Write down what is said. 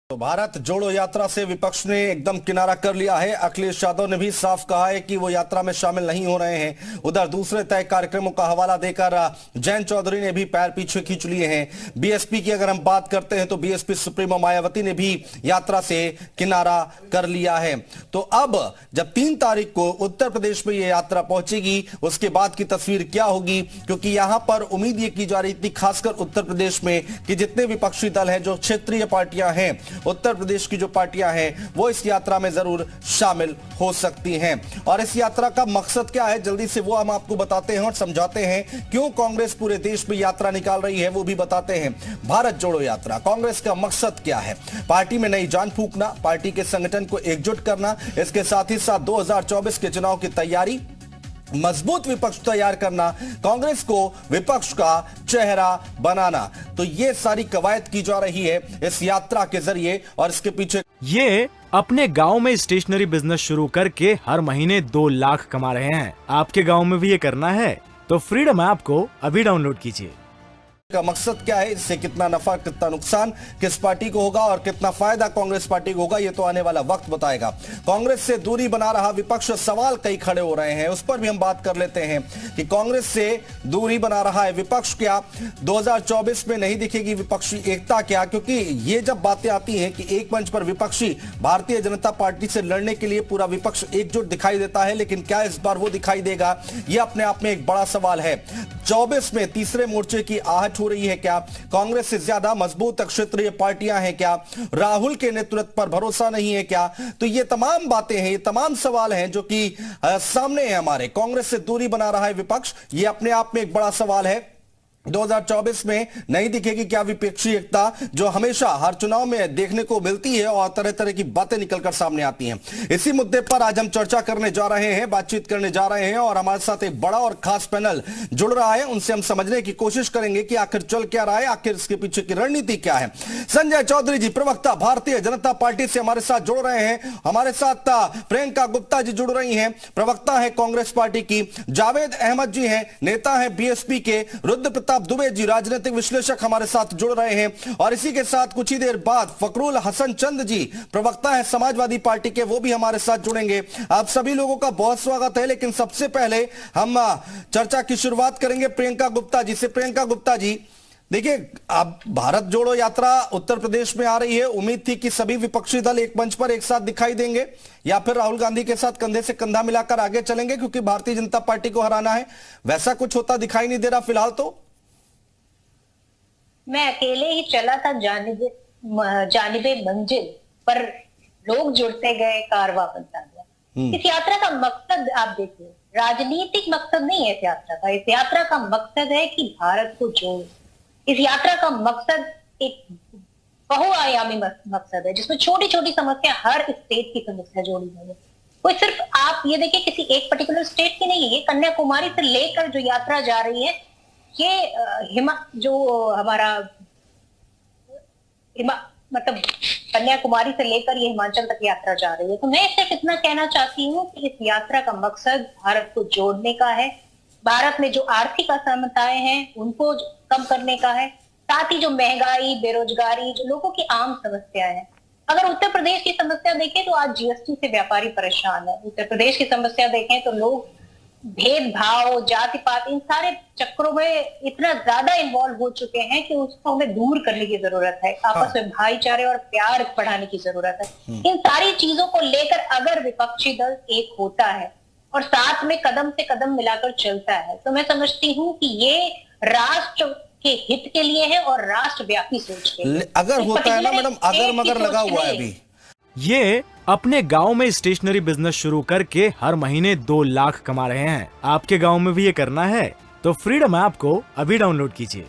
तो भारत जोड़ो यात्रा से विपक्ष ने एकदम किनारा कर लिया है। अखिलेश यादव ने भी साफ कहा है कि वो यात्रा में शामिल नहीं हो रहे हैं। उधर दूसरे तय कार्यक्रमों का हवाला देकर जयंत चौधरी ने भी पैर पीछे खींच लिए हैं। बीएसपी की अगर हम बात करते हैं तो बीएसपी सुप्रीमो मायावती ने भी यात्रा से किनारा कर लिया है। तो अब जब 3 तारीख को उत्तर प्रदेश में ये यात्रा पहुंचेगी, उसके बाद की तस्वीर क्या होगी, क्योंकि यहां पर उम्मीद ये की जा रही थी खासकर उत्तर प्रदेश में कि जितने विपक्षी दल हैं, जो क्षेत्रीय पार्टियां हैं, उत्तर प्रदेश की जो पार्टियां हैं, वो इस यात्रा में जरूर शामिल हो सकती हैं। और इस यात्रा का मकसद क्या है, जल्दी से वो हम आपको बताते हैं और समझाते हैं। क्यों कांग्रेस पूरे देश में यात्रा निकाल रही है वो भी बताते हैं। भारत जोड़ो यात्रा, कांग्रेस का मकसद क्या है? पार्टी में नई जान फूंकना, पार्टी के संगठन को एकजुट करना, इसके साथ ही साथ 2024 के चुनाव की तैयारी, मजबूत विपक्ष तैयार करना, कांग्रेस को विपक्ष का चेहरा बनाना। तो ये सारी कवायद की जा रही है इस यात्रा के जरिए। और इसके पीछे ये अपने गांव में स्टेशनरी बिजनेस शुरू करके हर महीने 2 लाख कमा रहे हैं। आपके गांव में भी ये करना है तो फ्रीडम ऐप को अभी डाउनलोड कीजिए। का मकसद क्या है, इससे कितना नफा कितना नुकसान किस पार्टी को होगा और कितना फायदा कांग्रेस पार्टी को होगा, ये तो आने वाला वक्त बताएगा। कांग्रेस से दूरी बना रहा विपक्ष, सवाल कई खड़े हो रहे हैं, उस पर भी हम बात कर लेते हैं कि कांग्रेस से दूरी बना रहा है विपक्ष क्या, 2024 में नहीं दिखेगी विपक्षी एकता क्या? क्योंकि ये जब बातें आती हैं कि एक मंच पर विपक्षी भारतीय जनता पार्टी से लड़ने के लिए पूरा विपक्ष एकजुट दिखाई देता है, लेकिन क्या इस बार वो दिखाई देगा, यह अपने आप में एक बड़ा सवाल है। 24 में तीसरे मोर्चे की आहट हो रही है क्या? कांग्रेस से ज्यादा मजबूत क्षेत्रीय पार्टियां हैं क्या? राहुल के नेतृत्व पर भरोसा नहीं है क्या? तो ये तमाम बातें हैं, ये तमाम सवाल हैं जो कि सामने है हमारे। कांग्रेस से दूरी बना रहा है विपक्ष, ये अपने आप में एक बड़ा सवाल है। 2024 में नहीं दिखेगी क्या विपक्षी एकता, जो हमेशा हर चुनाव में देखने को मिलती है और तरह तरह की बातें निकलकर सामने आती हैं। इसी मुद्दे पर आज हम चर्चा करने जा रहे हैं, बातचीत करने जा रहे हैं और हमारे साथ एक बड़ा और खास पैनल जुड़ रहा है। उनसे हम समझने की कोशिश करेंगे कि आखिर चल क्या रहा है, आखिर इसके पीछे की रणनीति क्या है। संजय चौधरी जी, प्रवक्ता भारतीय जनता पार्टी से हमारे साथ जुड़ रहे हैं। हमारे साथ प्रियंका गुप्ता जी जुड़ रही हैं, प्रवक्ता है कांग्रेस पार्टी की। जावेद अहमद जी हैं, नेता है बीएसपी के। रुद्र दुबे जी, राजनीतिक विश्लेषक, हमारे साथ जुड़ रहे हैं। और इसी के साथ कुछ ही देर बाद फकरुल हसन चंद जी, प्रवक्ता है समाजवादी पार्टी के, वो भी हमारे साथ जुड़ेंगे। आप सभी लोगों का बहुत स्वागत है। लेकिन सबसे पहले हम चर्चा की शुरुआत करेंगे प्रियंका गुप्ता जी से। प्रियंका गुप्ता जी, देखिए, अब भारत जोड़ो यात्रा उत्तर प्रदेश में आ रही है। उम्मीद थी कि सभी विपक्षी दल एक मंच पर एक साथ दिखाई देंगे या फिर राहुल गांधी के साथ कंधे से कंधा मिलाकर आगे चलेंगे क्योंकि भारतीय जनता पार्टी को हराना है। वैसा कुछ होता दिखाई नहीं दे रहा फिलहाल। तो मैं अकेले ही चला था जानिबे मंजिल, पर लोग जुड़ते गए, कारवां बनता गया। इस यात्रा का मकसद आप देखिए, राजनीतिक मकसद नहीं है इस यात्रा का। इस यात्रा का मकसद है कि भारत को जोड़े। इस यात्रा का मकसद एक बहुआयामी मकसद है, जिसमें छोटी छोटी समस्या, हर स्टेट की समस्या जोड़ी गई है। वो सिर्फ आप ये देखिए किसी एक पर्टिकुलर स्टेट की नहीं है, ये कन्याकुमारी से लेकर जो यात्रा जा रही है, ये जो हमारा मतलब कन्याकुमारी से लेकर ये हिमाचल तक यात्रा जा रही है। तो मैं सिर्फ इतना कहना चाहती हूँ कि इस यात्रा का मकसद भारत को जोड़ने का है, भारत में जो आर्थिक असमानताएं हैं उनको कम करने का है, साथ ही जो महंगाई, बेरोजगारी, जो लोगों की आम समस्या है। अगर उत्तर प्रदेश की समस्या देखें तो आज जीएसटी से व्यापारी परेशान है। उत्तर प्रदेश की समस्या देखें तो लोग भेदभाव, जाति पात, इन सारे चक्रों में इतना ज्यादा इन्वॉल्व हो चुके हैं कि उसको हमें दूर करने की जरूरत है। आपस में भाईचारे और प्यार बढ़ाने की जरूरत है। इन सारी चीजों को लेकर अगर विपक्षी दल एक होता है और साथ में कदम से कदम मिलाकर चलता है, तो मैं समझती हूँ कि ये राष्ट्र के हित के लिए है और राष्ट्रव्यापी सोच के लिए। अगर होता है ना मैडम, अगर मगर लगा हुआ है अभी। ये अपने गांव में स्टेशनरी बिजनेस शुरू करके हर महीने 2 लाख कमा रहे हैं। आपके गांव में भी ये करना है तो फ्रीडम ऐप को अभी डाउनलोड कीजिए।